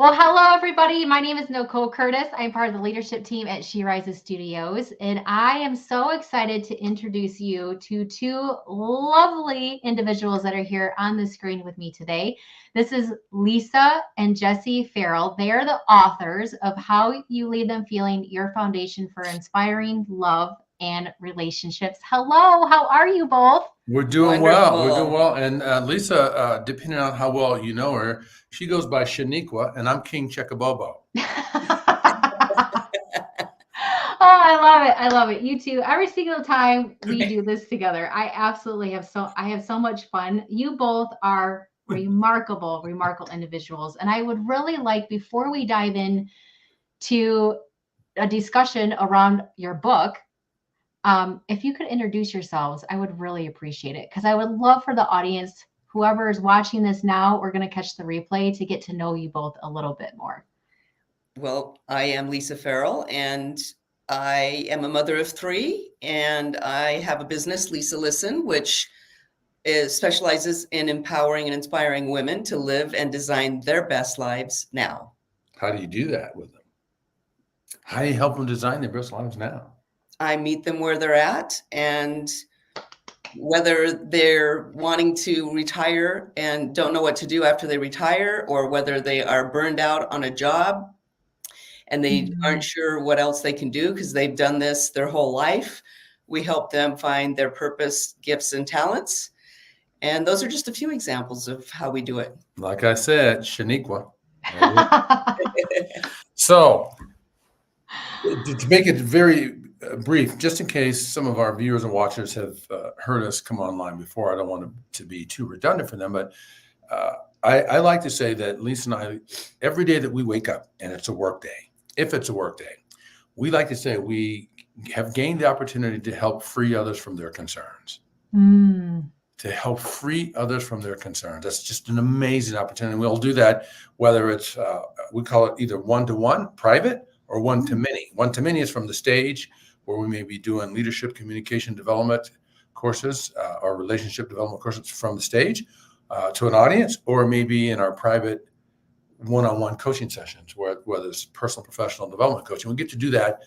Well, hello, everybody. My name is Nicole Curtis. I'm part of the leadership team at She Rises Studios, and I am so excited to introduce you to two lovely individuals that are here on the screen with me today. This is Lisa and Jesse Ferrell. They are the authors of How You Leave Them Feeling Your Foundation for Inspiring Love and Relationships. Hello, how are you both? We're doing well. We're doing well. And Lisa, depending on how well you know her, she goes by Shaniqua, and I'm King Chekabobo. Oh, I love it. I love it. You too. Every single time we do this together, I have so much fun. You both are remarkable, remarkable individuals. And I would really like, before we dive in to a discussion around your book, if you could introduce yourselves, I would really appreciate it, because I would love for the audience, whoever is watching this now or going to catch the replay, to get to know you both a little bit more. Well, I am Lisa Ferrell, and I am a mother of three, and I have a business, Lisa Listen, which specializes in empowering and inspiring women to live and design their best lives now. How do you do that with them? How do you help them design their best lives now? I meet them where they're at, and whether they're wanting to retire and don't know what to do after they retire, or whether they are burned out on a job and they aren't sure what else they can do because they've done this their whole life. We help them find their purpose, gifts, and talents. And those are just a few examples of how we do it. Like I said, Shaniqua. So, to make it very brief, just in case some of our viewers and watchers have heard us come online before, I don't want to be too redundant for them, but I like to say that Lisa and I, every day that we wake up and it's a work day, if it's a work day, we like to say we have gained the opportunity to help free others from their concerns. To help free others from their concerns. That's just an amazing opportunity. We'll do that whether it's, we call it either one-to-one, private, or one-to-many. One-to-many is from the stage, where we may be doing leadership communication development courses or relationship development courses from the stage to an audience, or maybe in our private one-on-one coaching sessions, whether it's personal professional development coaching. We get to do that.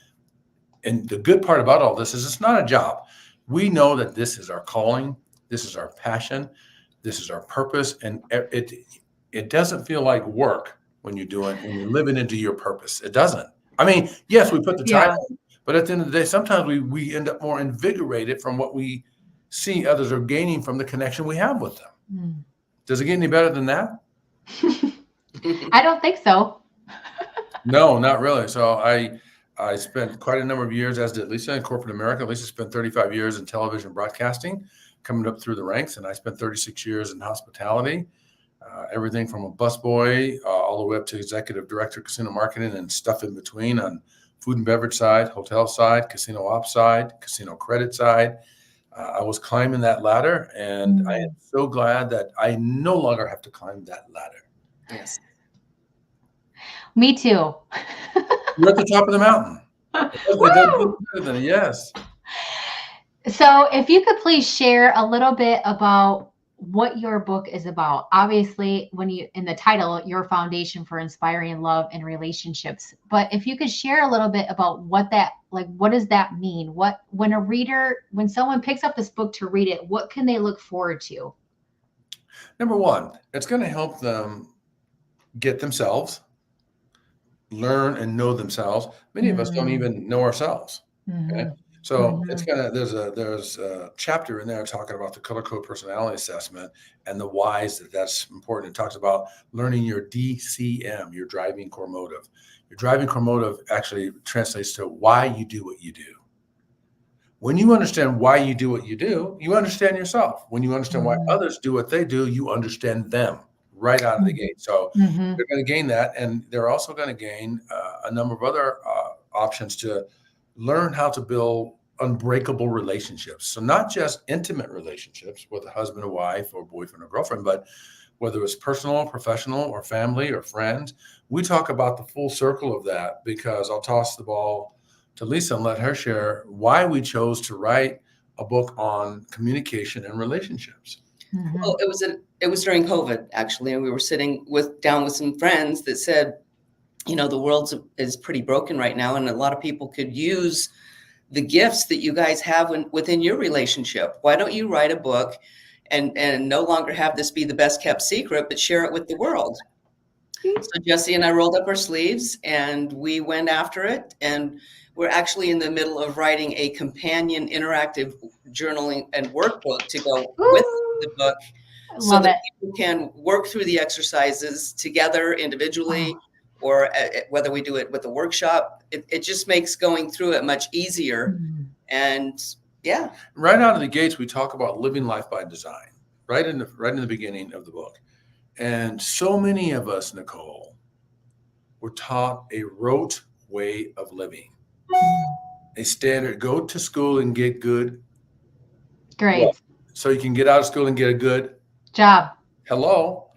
And the good part about all this is it's not a job. We know that this is our calling, this is our passion, this is our purpose, and it doesn't feel like work when you're doing, when you're living into your purpose. It doesn't. I mean, yes, we put the time in, but at the end of the day, sometimes we end up more invigorated from what we see others are gaining from the connection we have with them. Does it get any better than that? I don't think so. No, not really. So I spent quite a number of years, as did Lisa, in corporate America. Lisa spent 35 years in television broadcasting, coming up through the ranks, and I spent 36 years in hospitality, everything from a busboy all the way up to executive director, casino marketing, and stuff in between on food and beverage side, hotel side, casino ops side, casino credit side. I was climbing that ladder, and I am so glad that I no longer have to climb that ladder. Yes. Me too. You're at the top of the mountain. Yes. So if you could please share a little bit about what your book is about. Obviously, when you, in the title, Your Foundation for Inspiring Love and Relationships. But if you could share a little bit about what that, like, what does that mean? What, when someone picks up this book to read it, what can they look forward to? Number one, it's going to help them get themselves, learn and know themselves. Many of us don't even know ourselves. Okay? So it's gonna, there's a chapter in there talking about the color code personality assessment and the whys that's important. It talks about learning your DCM, your driving core motive. Your driving core motive actually translates to why you do what you do. When you understand why you do what you do, you understand yourself. When you understand why others do what they do, you understand them right out of the gate. So they're going to gain that, and they're also going to gain a number of other options to learn how to build unbreakable relationships. So not just intimate relationships with a husband or wife or boyfriend or girlfriend, but whether it's personal, professional, or family or friends. We talk about the full circle of that, because I'll toss the ball to Lisa and let her share why we chose to write a book on communication and relationships. Well, it was during COVID, actually, and we were sitting down with some friends that said, the world is pretty broken right now, and a lot of people could use the gifts that you guys have within your relationship. Why don't you write a book and no longer have this be the best kept secret, but share it with the world? So Jesse and I rolled up our sleeves and we went after it. And we're actually in the middle of writing a companion interactive journaling and workbook to go with the book, so Love that it. people can work through the exercises together individually, or whether we do it with a workshop. It just makes going through it much easier. And yeah. Right out of the gates, we talk about living life by design, right in the beginning of the book. And so many of us, Nicole, were taught a rote way of living. A standard, go to school and get good. Great. So you can get out of school and get a good job. Hello.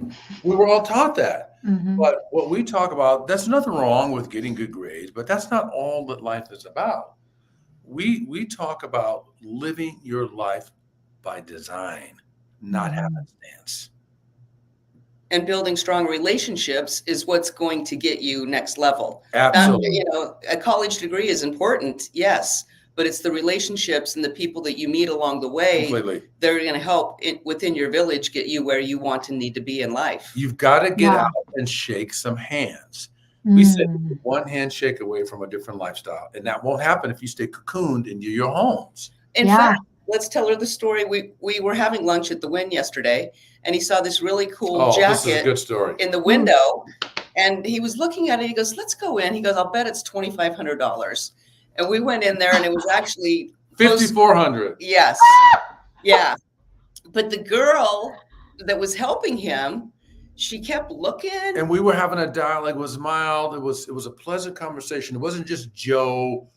We were all taught that. Mm-hmm. But what we talk about, there's nothing wrong with getting good grades, but that's not all that life is about. We talk about living your life by design, not happenstance. And building strong relationships is what's going to get you next level. Absolutely. A college degree is important, yes, but it's the relationships and the people that you meet along the way. Completely. They're going to help within your village get you where you want and need to be in life. You've got to get out and shake some hands. We said one handshake away from a different lifestyle, and that won't happen if you stay cocooned into your homes. In fact, let's tell her the story. We were having lunch at the Wynn yesterday, and he saw this really cool jacket. This is a good story. In the window, and he was looking at it. He goes, "Let's go in." He goes, "I'll bet it's $2,500." And we went in there, and it was actually $5,400. Yes, yeah. But the girl that was helping him, she kept looking, and we were having a dialogue. It was mild. It was a pleasant conversation. It wasn't just Joe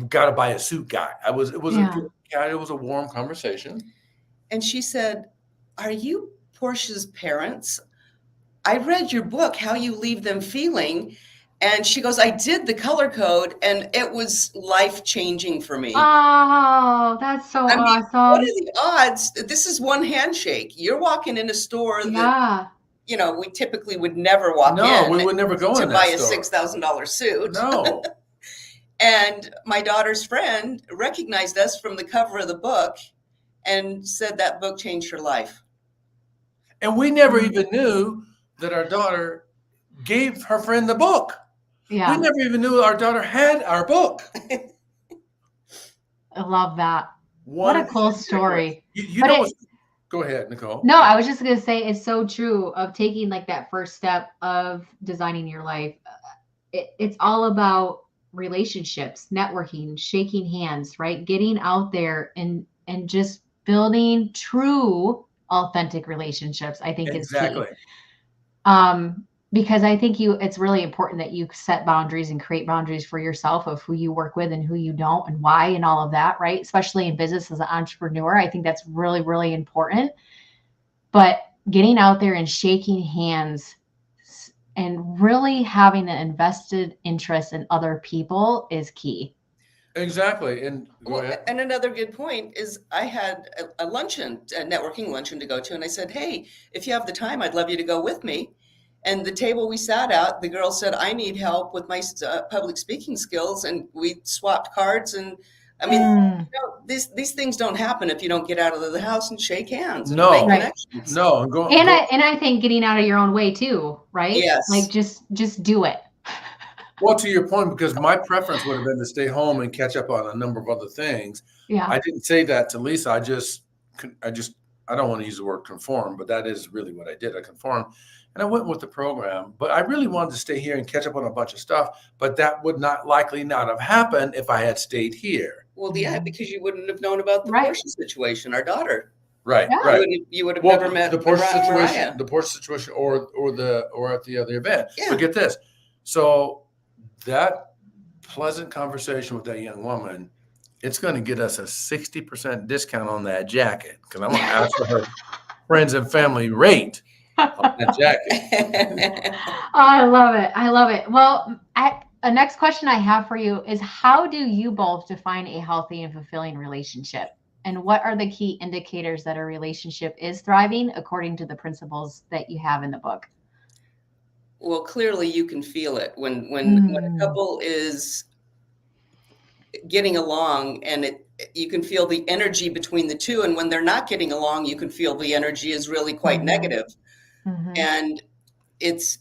got to buy a suit guy. It was a warm conversation. And she said, "Are you Portia's parents? I read your book, How You Leave Them Feeling." And she goes, "I did the color code, and it was life-changing for me." Oh, that's so awesome. What are the odds? This is one handshake. You're walking in a store that, we typically would never walk in. No, we would never go in to buy a $6,000 suit. No. And my daughter's friend recognized us from the cover of the book and said that book changed her life. And we never even knew that our daughter gave her friend the book. Yeah. We never even knew our daughter had our book. I love that. What a cool story. Go ahead, Nicole. No, I was just going to say it's so true of taking like that first step of designing your life. It's all about relationships, networking, shaking hands, right? Getting out there and just building true, authentic relationships, I think is key. Because I think it's really important that you set boundaries and create boundaries for yourself of who you work with and who you don't and why and all of that, right? Especially in business as an entrepreneur. I think that's really, really important. But getting out there and shaking hands and really having an invested interest in other people is key. Exactly. And and another good point is I had a networking luncheon to go to. And I said, "Hey, if you have the time, I'd love you to go with me." And the table we sat at, the girl said, "I need help with my public speaking skills." And we swapped cards. And these things don't happen if you don't get out of the house and shake hands. And make connections. No. And I think getting out of your own way too, right? Yes. Like just do it. Well, to your point, because my preference would have been to stay home and catch up on a number of other things. Yeah. I didn't say that to Lisa. I don't want to use the word conform, but that is really what I did. I conformed. And I went with the program, but I really wanted to stay here and catch up on a bunch of stuff. But that would likely not have happened if I had stayed here. Well, yeah, because you wouldn't have known about the Portia situation, our daughter. Right, yeah. Right. You would have never met the Portia situation, or at the other event. Yeah. But get this, so that pleasant conversation with that young woman, it's going to get us a 60% discount on that jacket because I'm going to ask for her friends and family rate. That jacket. I love it. I love it. Well, a next question I have for you is how do you both define a healthy and fulfilling relationship? And what are the key indicators that a relationship is thriving according to the principles that you have in the book? Well, clearly you can feel it when a couple is getting along, and you can feel the energy between the two. And when they're not getting along, you can feel the energy is really quite negative. And it's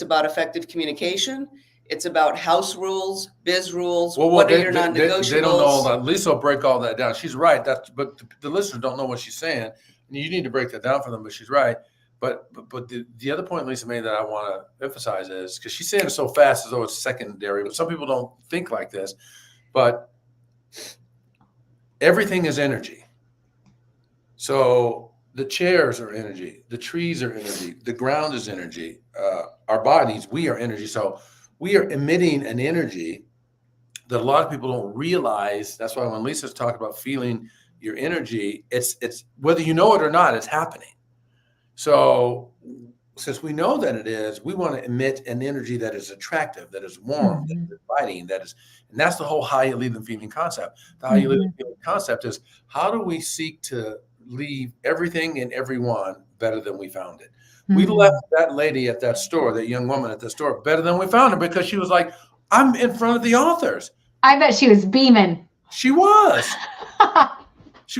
about effective communication. It's about house rules, biz rules. Well, what are your non-negotiables? They don't know all that. Lisa will break all that down. She's right. But the listeners don't know what she's saying. And you need to break that down for them, but she's right. But the other point Lisa made that I want to emphasize is, because she's saying it so fast as though it's secondary, but some people don't think like this. But everything is energy. So the chairs are energy, the trees are energy, the ground is energy, our bodies, we are energy. So we are emitting an energy that a lot of people don't realize. That's why when Lisa's talking about feeling your energy, it's whether you know it or not, it's happening. So since we know that it is, we want to emit an energy that is attractive, that is warm, that is inviting, and that's the whole how you leave them feeling concept. The how you leave them feeling concept is, how do we seek to leave everything and everyone better than we found it? We left that lady at that store, that young woman at the store, better than we found her, because she was like, I'm in front of the authors. I bet she was beaming. She was. Am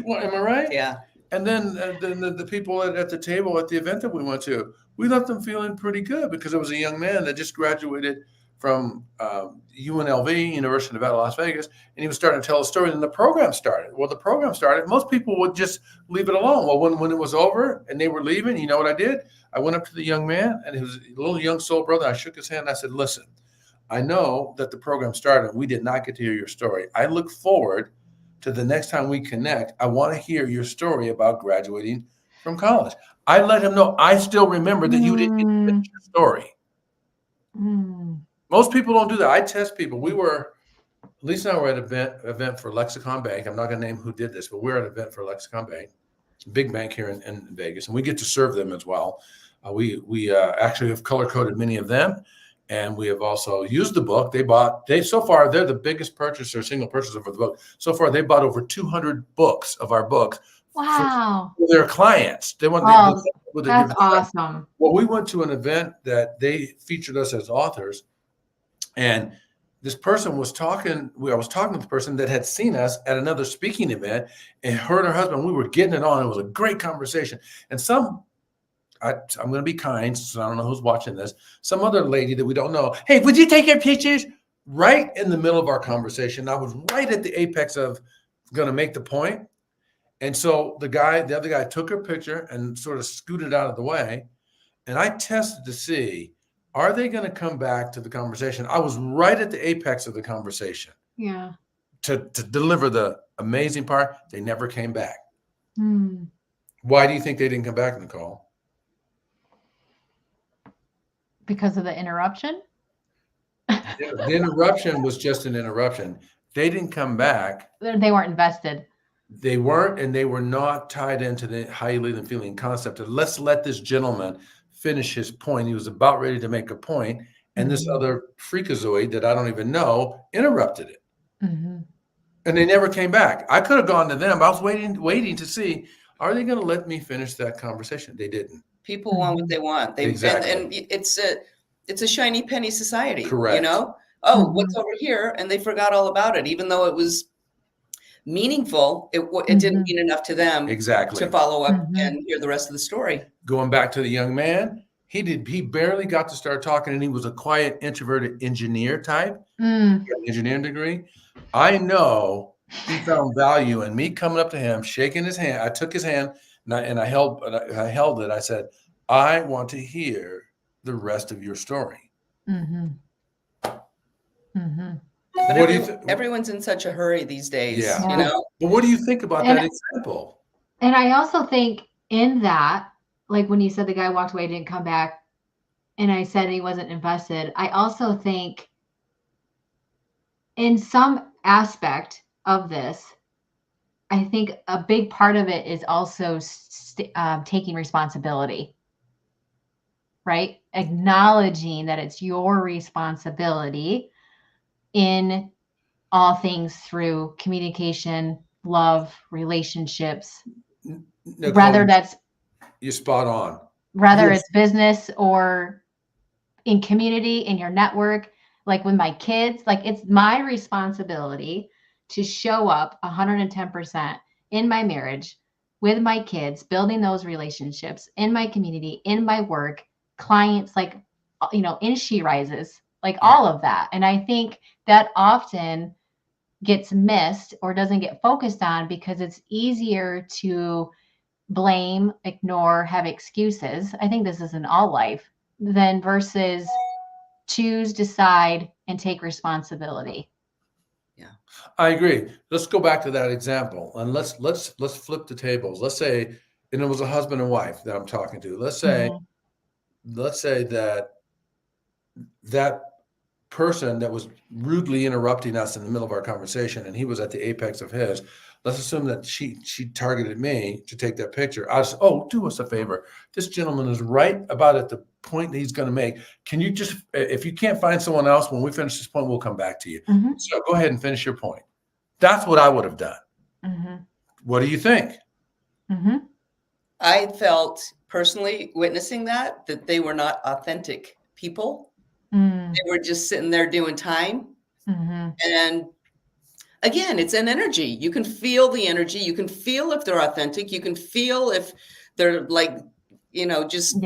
I right? Yeah. And then the people at the table at the event that we went to, we left them feeling pretty good, because it was a young man that just graduated from UNLV, University of Nevada, Las Vegas, and he was starting to tell a story, and the program started. Well, the program started. Most people would just leave it alone. Well, when it was over and they were leaving, you know what I did? I went up to the young man, and he was a little young soul brother. I shook his hand. And I said, listen, I know that the program started, and we did not get to hear your story. I look forward to the next time we connect. I want to hear your story about graduating from college. I let him know I still remember that you didn't get to finish your story. Most people don't do that. I test people. Lisa and I were at an event for Lexicon Bank. I'm not going to name who did this, but we're at an event for Lexicon Bank, big bank here in Vegas, and we get to serve them as well. We actually have color coded many of them, and we have also used the book. So far, they're the biggest single purchaser for the book. So far, they bought over 200 books of our books. Wow. For their clients. That's awesome. Well, we went to an event that they featured us as authors, and this person was talking. I was talking to the person that had seen us at another speaking event, and her and her husband, we were getting it on. It was a great conversation. And I'm going to be kind, so I don't know who's watching this. Some other lady that we don't know, hey, would you take your pictures? Right in the middle of our conversation. I was right at the apex of going to make the point. And so the other guy took her picture and sort of scooted out of the way. And I tested to see, are they going to come back to the conversation? I was right at the apex of the conversation. Yeah. To deliver the amazing part. They never came back. Why do you think they didn't come back, Nicole? Because of the interruption? The interruption was just an interruption. They didn't come back. They weren't invested. They weren't, and they were not tied into the how you leave them feeling concept of, let's let this gentleman finish his point. He was about ready to make a point, and this other freakazoid that I don't even know interrupted it. And they never came back. I could have gone to them. I was waiting to see, are they going to let me finish that conversation? They didn't. People want what they want. Exactly. And it's a shiny penny society. Correct. You know? Oh, what's over here? And they forgot all about it, even though it was meaningful. It didn't mean enough to them to follow up and hear the rest of the story. Going back to the young man, he barely got to start talking, and he was a quiet, introverted engineer type. He had an engineering degree. I know he found value in me coming up to him, shaking his hand. I took his hand and I held it. I said, I want to hear the rest of your story. But everyone's in such a hurry these days. Yeah. You know? But what do you think about that example? And I also think in that, like when you said the guy walked away, didn't come back, and I said he wasn't invested, I also think in some aspect of this, I think a big part of it is also taking responsibility, right? Acknowledging that it's your responsibility in all things through communication, love, relationships, Nicole, whether that's you're spot on. whether it's business or in community, in your network, like with my kids, like it's my responsibility to show up 110% in my marriage, with my kids, building those relationships in my community, in my work, clients, like, in She Rises, like Yeah. all of that. And I think that often gets missed or doesn't get focused on because it's easier to blame, ignore, have excuses. I think this is in all life, than versus choose, decide, and take responsibility. I agree. Let's go back to that example and let's flip the tables. Let's say, and it was a husband and wife that I'm talking to. Let's say that that person that was rudely interrupting us in the middle of our conversation, and he was at the apex of his. Let's assume that she targeted me to take that picture. I was, oh, do us a favor. This gentleman is right about at the point that he's going to make. Can you just, if you can't find someone else, when we finish this point, we'll come back to you. Mm-hmm. So go ahead and finish your point. That's what I would have done. Mm-hmm. What do you think? Mm-hmm. I felt personally witnessing that they were not authentic people. Mm-hmm. They were just sitting there doing time. Mm-hmm. And again, it's an energy. You can feel the energy. You can feel if they're authentic. You can feel if they're like, just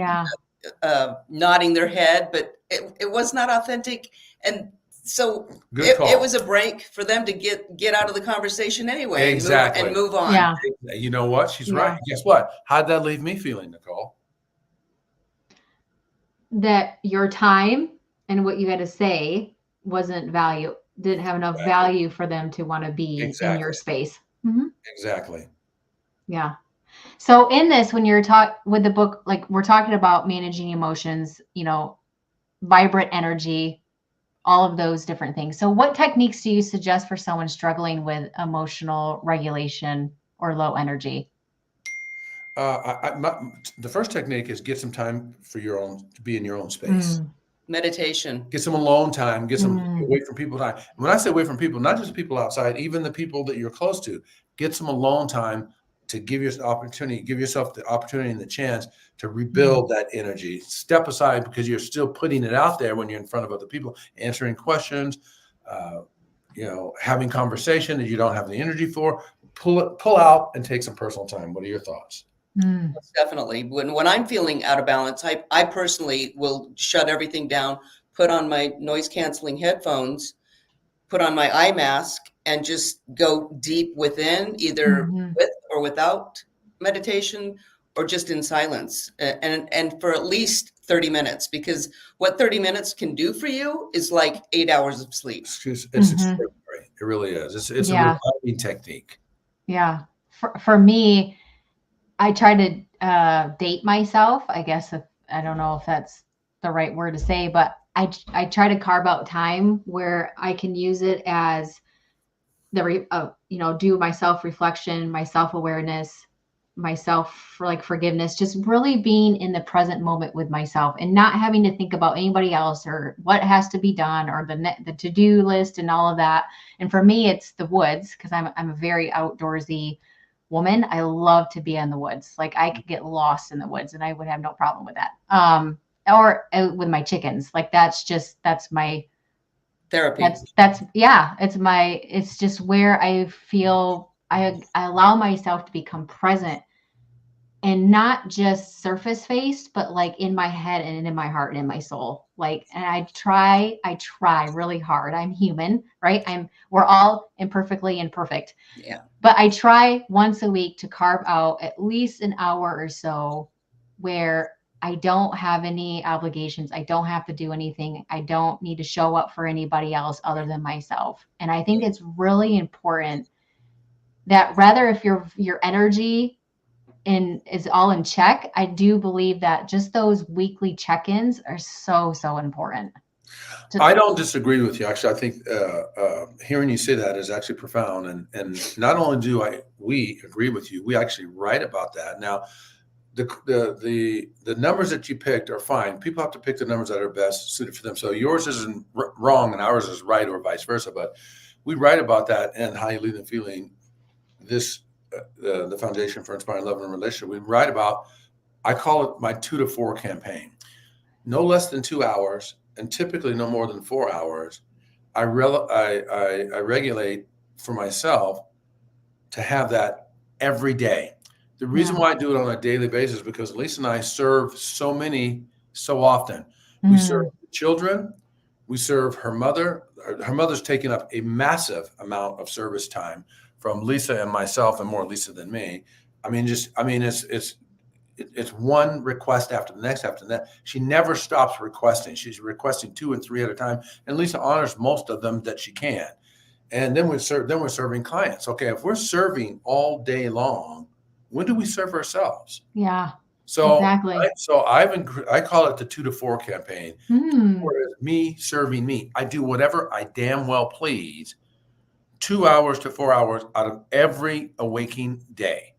nodding their head, but it was not authentic. And so it was a break for them to get out of the conversation anyway. Exactly. And move on. Yeah. You know what? She's right. Guess what? How'd that leave me feeling, Nicole? That your time and what you had to say didn't have enough value for them to want to be in your space. Mm-hmm. Exactly. Yeah. So in this, when you're with the book, like we're talking about managing emotions, vibrant energy, all of those different things. So what techniques do you suggest for someone struggling with emotional regulation or low energy? The first technique is get some time to be in your own space. Meditation. Get some alone time. Get some away from people time. And when I say away from people, not just people outside, even the people that you're close to. Get some alone time to give yourself the opportunity and the chance to rebuild that energy. Step aside because you're still putting it out there when you're in front of other people, answering questions, having conversation that you don't have the energy for. Pull out and take some personal time. What are your thoughts? Definitely. When I'm feeling out of balance, I personally will shut everything down, put on my noise canceling headphones, put on my eye mask, and just go deep within, either with or without meditation, or just in silence, and for at least 30 minutes, because what 30 minutes can do for you is like 8 hours of sleep. It's extraordinary. It really is. It's a reviving technique. Yeah. For me, I try to date myself. I guess I don't know if that's the right word to say, but I try to carve out time where I can use it as do my self-reflection, my self-awareness, forgiveness, just really being in the present moment with myself and not having to think about anybody else or what has to be done or the to-do list and all of that. And for me, it's the woods, because I'm a very outdoorsy woman. I love to be in the woods. Like I could get lost in the woods and I would have no problem with that. Or with my chickens. Like that's my therapy. It's just where I feel I allow myself to become present and not just surface faced, but like in my head and in my heart and in my soul. Like, and I try really hard. I'm human, right? We're all imperfectly imperfect. Yeah. But I try once a week to carve out at least an hour or so where I don't have any obligations. I don't have to do anything. I don't need to show up for anybody else other than myself. And I think it's really important that rather if your energy is all in check, I do believe that just those weekly check-ins are so, so important. I don't disagree with you. Actually, I think hearing you say that is actually profound. And not only do we agree with you, we actually write about that. Now, the numbers that you picked are fine. People have to pick the numbers that are best suited for them. So yours isn't wrong and ours is right, or vice versa. But we write about that and how you leave them feeling. This the Foundation for Inspiring Love and Relationship. We write about. I call it my 2 to 4 campaign. no less than 2 hours, and typically no more than 4 hours, I regulate for myself to have that every day. The reason why I do it on a daily basis is because Lisa and I serve so many so often. We serve children, we serve her mother. Her mother's taken up a massive amount of service time from Lisa and myself, and more Lisa than me. It's one request after the next after that. She never stops requesting. She's requesting 2 and 3 at a time, and Lisa honors most of them that she can. And then we're serving clients. Okay, if we're serving all day long, when do we serve ourselves? Yeah. So exactly. I call it the 2 to 4 campaign. 4 is me serving me. I do whatever I damn well please, 2 hours to 4 hours out of every awaking day.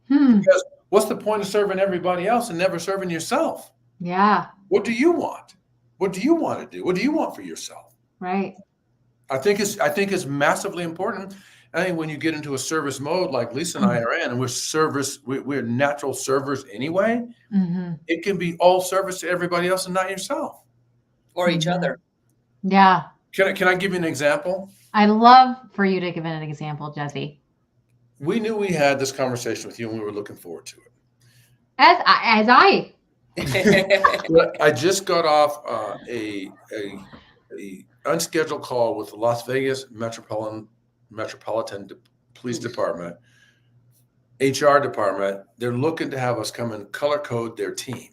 Because what's the point of serving everybody else and never serving yourself? Yeah. What do you want? What do you want to do? What do you want for yourself? Right. I think it's massively important. I think when you get into a service mode like Lisa and I are in, and we're natural servers anyway, it can be all service to everybody else and not yourself. Or each other. Yeah. Can I give you an example? I love for you to give an example, Jesse. We knew we had this conversation with you and we were looking forward to it. As I I just got off a unscheduled call with the Las Vegas Metropolitan Police Department, HR department. They're looking to have us come and color code their team.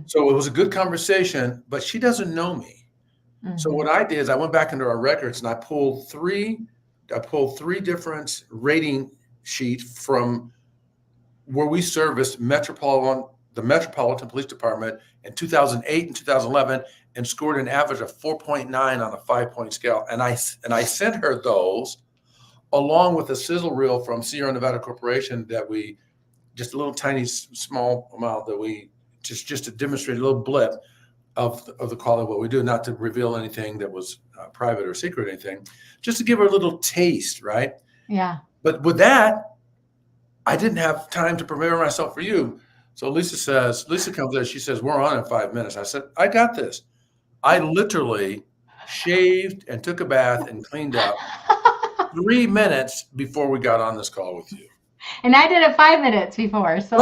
So it was a good conversation, but she doesn't know me. So what I did is I went back into our records and I pulled three different rating sheets from where we serviced the Metropolitan Police Department in 2008 and 2011, and scored an average of 4.9 on a 5-point scale. And I sent her those along with a sizzle reel from Sierra Nevada Corporation that we just a little tiny small amount that we just to demonstrate a little blip of the quality of what we do, not to reveal anything that was private or secret or anything, just to give her a little taste, right? Yeah. But with that, I didn't have time to prepare myself for you. So Lisa comes in, she says, we're on in 5 minutes. I said, I got this. I literally shaved and took a bath and cleaned up 3 minutes before we got on this call with you. And I did it 5 minutes before. So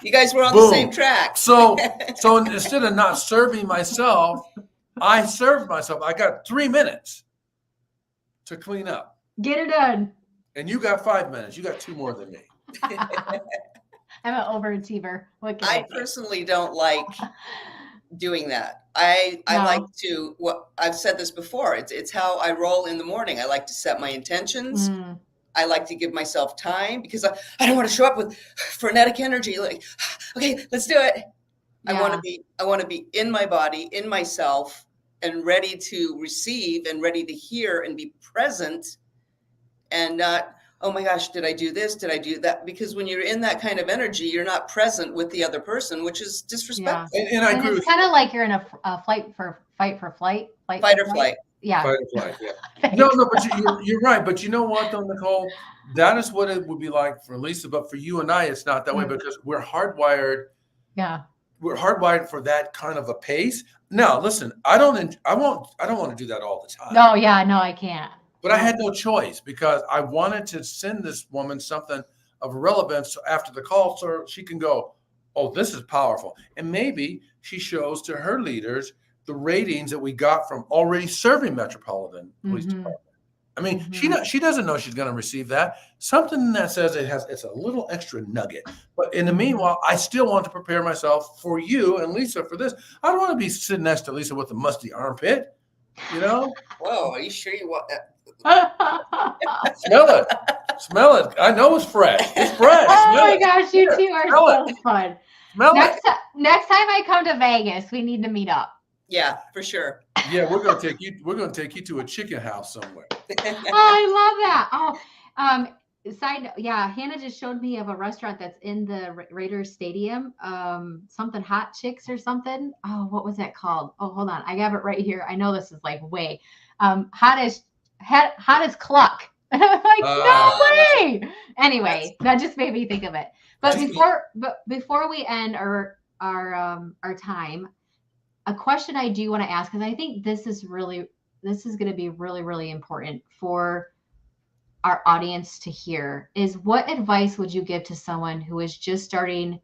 you guys were on the same track. So instead of not serving myself, I served myself. I got 3 minutes to clean up. Get it done. And you got 5 minutes. You got 2 more than me. I'm an overachiever. I personally don't like doing that. I like to, I've said this before, it's how I roll in the morning. I like to set my intentions. I like to give myself time because I don't want to show up with frenetic energy. Like, okay, let's do it. Yeah. I want to be in my body, in myself, and ready to receive and ready to hear and be present, and not, oh my gosh, did I do this? Did I do that? Because when you're in that kind of energy, you're not present with the other person, which is disrespectful. Yeah. And I agree. It's kind of like you're in a fight or flight. Yeah. Fight or flight. Yeah. no, but you're right. But you know what, though, Nicole? That is what it would be like for Lisa. But for you and I, it's not that way because we're hardwired. Yeah. We're hardwired for that kind of a pace. Now, listen, I don't want to do that all the time. No, yeah, no, I can't. But I had no choice because I wanted to send this woman something of relevance after the call so she can go, oh, this is powerful. And maybe she shows to her leaders the ratings that we got from already serving Metropolitan Police Department. I mean, she doesn't know she's going to receive that. Something that says it's a little extra nugget. But in the meanwhile, I still want to prepare myself for you and Lisa for this. I don't want to be sitting next to Lisa with a musty armpit, you know? Whoa, are you sure you want that? Smell it. I know it's fresh. It's fresh. Oh my gosh, you two are so fun. Next time I come to Vegas, we need to meet up. Yeah, for sure. Yeah, we're gonna take you to a chicken house somewhere. Oh, I love that. Side note, yeah, Hannah just showed me of a restaurant that's in the Raiders Stadium. Something Hot Chicks or something. Oh, what was that called? Oh, hold on, I have it right here. I know this is like way hot as cluck. Like, no way. Anyway, that just made me think of it. But before we end our our time, a question I do want to ask, because I think this is going to be really, really important for our audience to hear, is what advice would you give to someone who is just starting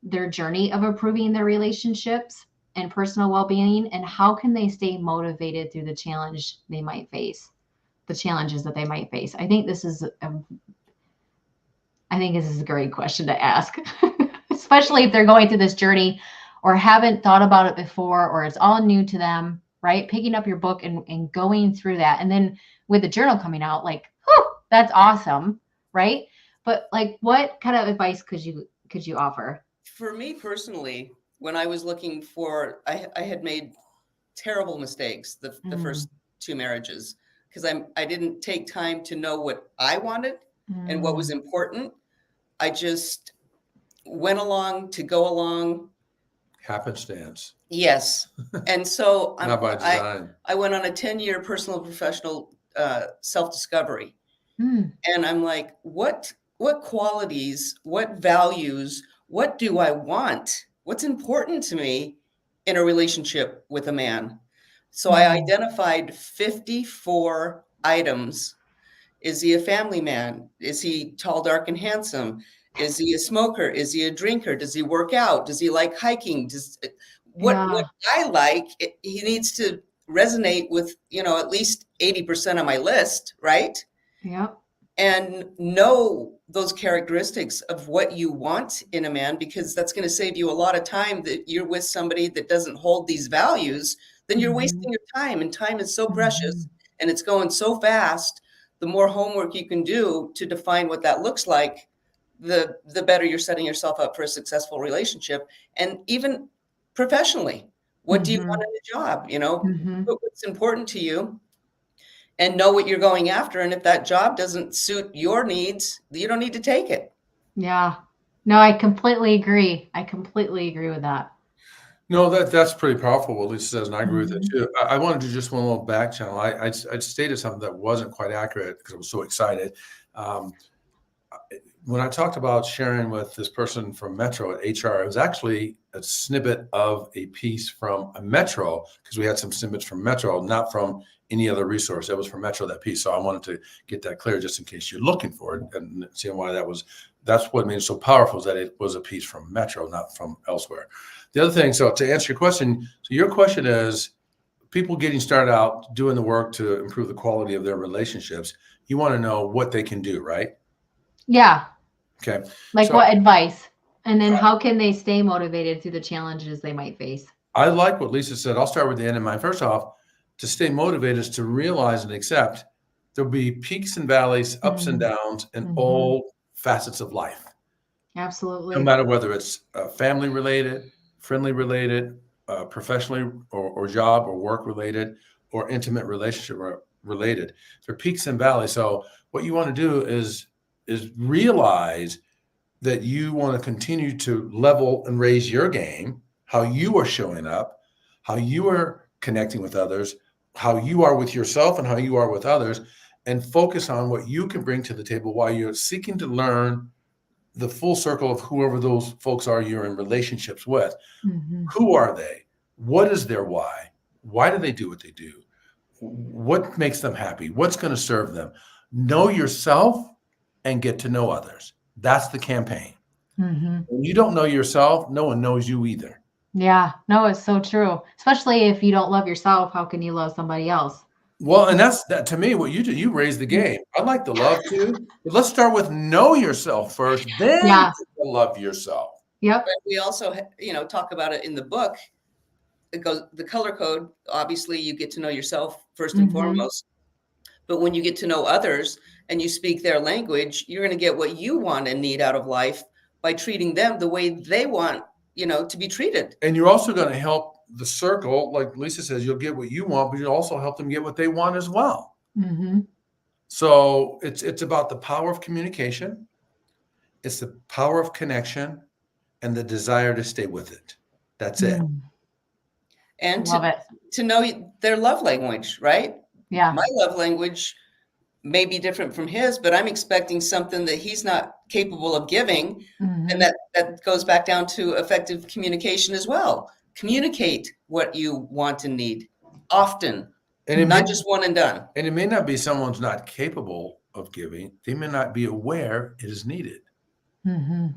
their journey of improving their relationships and personal well-being, and how can they stay motivated through the challenges that they might face? I think this is a great question to ask, especially if they're going through this journey or haven't thought about it before, or it's all new to them, right? Picking up your book and going through that. And then with the journal coming out, like, whew, that's awesome, right? But like, what kind of advice could you offer? For me personally, when I was looking for, I had made terrible mistakes the first two marriages, because I didn't take time to know what I wanted and what was important. I just went along to go along. Happenstance. Yes. And so Not by design. I went on a 10-year personal and professional self-discovery. And I'm like, what qualities, what values, what do I want? What's important to me in a relationship with a man? So I identified 54 items. Is he a family man? Is he tall, dark, and handsome? Is he a smoker? Is he a drinker? Does he work out? Does he like hiking? What I like, he needs to resonate with, at least 80% of my list, right? Yep. And know those characteristics of what you want in a man, because that's going to save you a lot of time. That you're with somebody that doesn't hold these values, then you're wasting your time, and time is so precious and it's going so fast. The more homework you can do to define what that looks like, the better you're setting yourself up for a successful relationship. And even professionally, what do you want in a job? What's important to you, and know what you're going after. And if that job doesn't suit your needs, you don't need to take it. Yeah. No, I completely agree. With that. No, that's pretty powerful, what Lisa says, and I agree with it too. I wanted to just one little back channel. I stated something that wasn't quite accurate because I was so excited. When I talked about sharing with this person from Metro at HR, it was actually a snippet of a piece from a Metro, because we had some snippets from Metro, not from any other resource. It was from Metro, that piece. So I wanted to get that clear, just in case you're looking for it and seeing why that's what made it so powerful, is that it was a piece from Metro, not from elsewhere. The other thing, so to answer your question, so your question is, people getting started out doing the work to improve the quality of their relationships, you want to know what they can do, right? Yeah. Okay. Like, what advice? And then how can they stay motivated through the challenges they might face? I like what Lisa said. I'll start with the end in mind. First off, to stay motivated is to realize and accept there'll be peaks and valleys, ups and downs in all facets of life. Absolutely. No matter whether it's family related, friendly related, professionally or job or work related, or intimate relationship related. There are peaks and valleys. So what you want to do is realize that you want to continue to level and raise your game, how you are showing up, how you are connecting with others, how you are with yourself and how you are with others, and focus on what you can bring to the table while you're seeking to learn the full circle of whoever those folks are you're in relationships with. Who are they? What is their why? Why do they do what they do? What makes them happy? What's going to serve them? Know yourself and get to know others. That's the campaign. When you don't know yourself, no one knows you either. Yeah, no, it's so true. Especially if you don't love yourself, how can you love somebody else? Well, and that's to me what you do. You raise the game. I like to love too, but let's start with know yourself first, then love yourself. Yep. But we also, talk about it in the book. It goes the color code. Obviously, you get to know yourself first and foremost. But when you get to know others and you speak their language, you're going to get what you want and need out of life by treating them the way they want, to be treated. And you're also going to help the circle, like Lisa says, you'll get what you want, but you'll also help them get what they want as well. So it's about the power of communication. It's the power of connection and the desire to stay with it. That's it. And to know their love language, right? Yeah. My love language may be different from his, but I'm expecting something that he's not capable of giving. Mhm. And that goes back down to effective communication as well. Communicate what you want and need often, And it not may, just one and done. and it may not be someone's not capable of giving. They may not be aware it is needed. Mhm.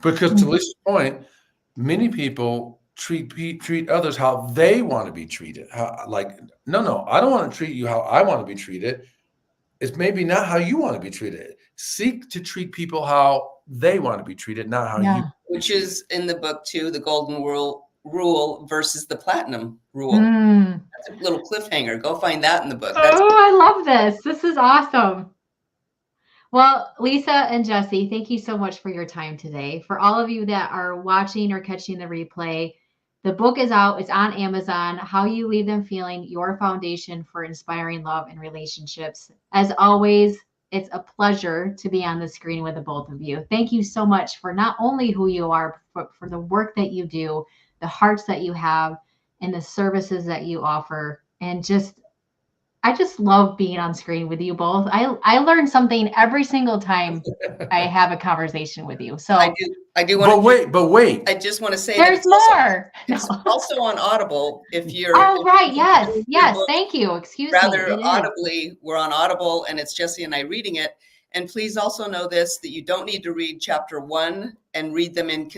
Because to Lisa's point, many people treat others how they want to be treated. No, I don't want to treat you how I want to be treated. It's maybe not how you want to be treated. Seek to treat people how they want to be treated, not how Yeah. you. Which is in the book too, the golden rule versus the platinum rule. Mm. That's a little cliffhanger. Go find that in the book. That's Oh, I love this. This is awesome. Well, Lisa and Jesse, thank you so much for your time today. For all of you that are watching or catching the replay, the book is out. It's on Amazon. How You Leave Them Feeling, Your Foundation for Inspiring Love and Relationships. As always, it's a pleasure to be on the screen with the both of you. Thank you so much for not only who you are, but for the work that you do, the hearts that you have, and the services that you offer. And I just love being on screen with you both. I learn something every single time I have a conversation with you. So I do want to. But wait. I just want to say there's more. It's also on Audible. If you're right. Yes. book, Thank you. Excuse rather me. audibly, we're on Audible, and it's Jesse and I reading it. And please also know this: that you don't need to read chapter 1 and read them in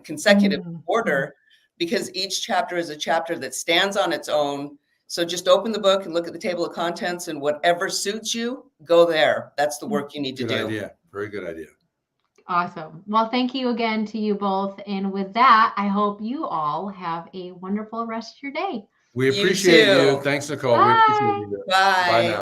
consecutive order, because each chapter is a chapter that stands on its own. So just open the book and look at the table of contents, and whatever suits you, go there. That's the work you need to do. Good idea. Very good idea. Awesome. Well, thank you again to you both. And with that, I hope you all have a wonderful rest of your day. We appreciate you. Thanks, Nicole. Bye. We appreciate you. Bye. Bye now.